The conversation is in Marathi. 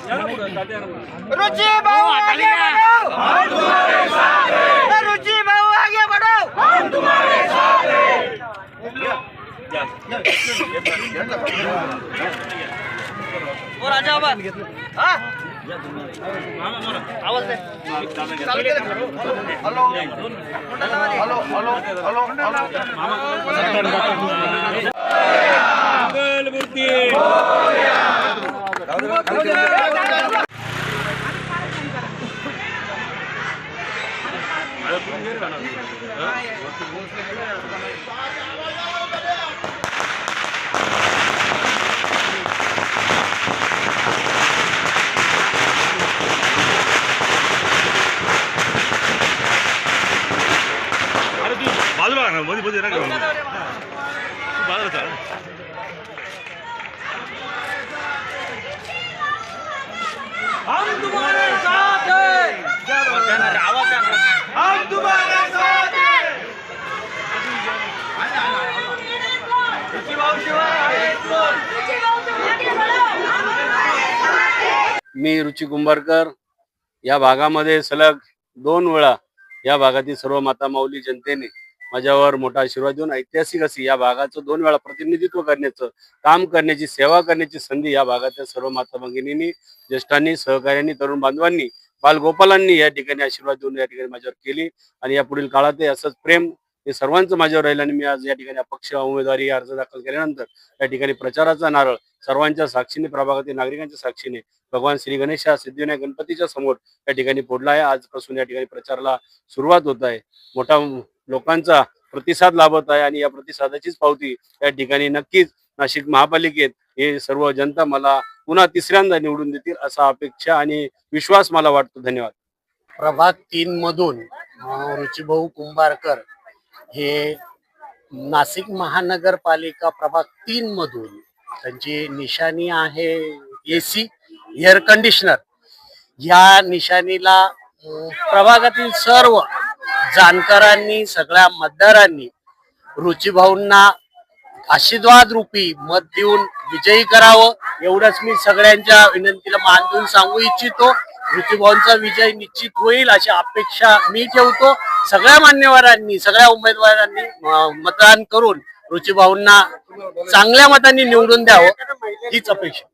रुचि भाऊ आगे बढ़ो, हम तुम्हारे साथ हैं। रुचि भाऊ आगे बढ़ो, हम तुम्हारे साथ हैं। और आजा आवाज हाँ आवाज दे हेलो हेलो हेलो हेलो मूर्ति बाजूला ना मध्ये मध्ये ना बाजूला हम तुम्हारे साथ हैं, हम तुम्हारे साथ हैं। रुचि भाऊ शिवाय मी रुची कुंभारकर या भागामध्ये सलग 2 वेळा या भागातील सर्व माता माऊली जनतेने माझ्यावर मोठा आशीर्वाद देऊन ऐतिहासिक अशी या भागाचं 2 वेळा प्रतिनिधित्व करण्याचं काम करण्याची सेवा करण्याची संधी या भागातील सर्व माता भगिनींनी ज्येष्ठांनी सहकार्यांनी तरुण बांधवांनी बालगोपालांनी या ठिकाणी आशीर्वाद देऊन या ठिकाणी माझ्यावर केली आणि या पुढील काळात असंच प्रेम हे सर्वांचं माझ्यावर राहिलं आणि मी आज या ठिकाणी अपक्ष उमेदवारी अर्ज दाखल केल्यानंतर या ठिकाणी प्रचाराचा नारळ सर्वांच्या साक्षीने प्रभागातील नागरिकांच्या साक्षीने भगवान श्री गणेश सिद्धिविनायक गणपतीच्या समोर या ठिकाणी फोडला आहे। आजपासून या ठिकाणी प्रचाराला सुरुवात होत आहे। मोठा लोकांचा प्रतिसाद लाभत आहे आणि या प्रतिसादाचीच पावती या ठिकाणी नक्कीच नाशिक महापालिकेत हे सर्व जनता मला पुन्हा तिसऱ्यांदा निवडून देतील असा अपेक्षा आणि विश्वास मला वाटतो। धन्यवाद। प्रभाग 3 मधून रुचिभाऊ कुंभारकर हे नाशिक महानगरपालिका प्रभाग 3 मधून त्यांची निशाणी आहे एसी एअर कंडिशनर। या निशाणीला प्रभागातील सर्व जाणकारांनी सगळ्या मतदारांनी रुचिभाऊंना आशीर्वाद रूपी मत देऊन विजयी करावं एवढंच मी सगळ्यांच्या विनंतीला मान देऊन सांगू इच्छितो। रुचिभाऊंचा विजय निश्चित होईल अशी अपेक्षा मी ठेवतो। सगळ्या मान्यवरांनी सगळ्या उमेदवारांनी मतदान करून रुचिभाऊंना चांगल्या मतांनी निवडून द्यावं हीच अपेक्षा।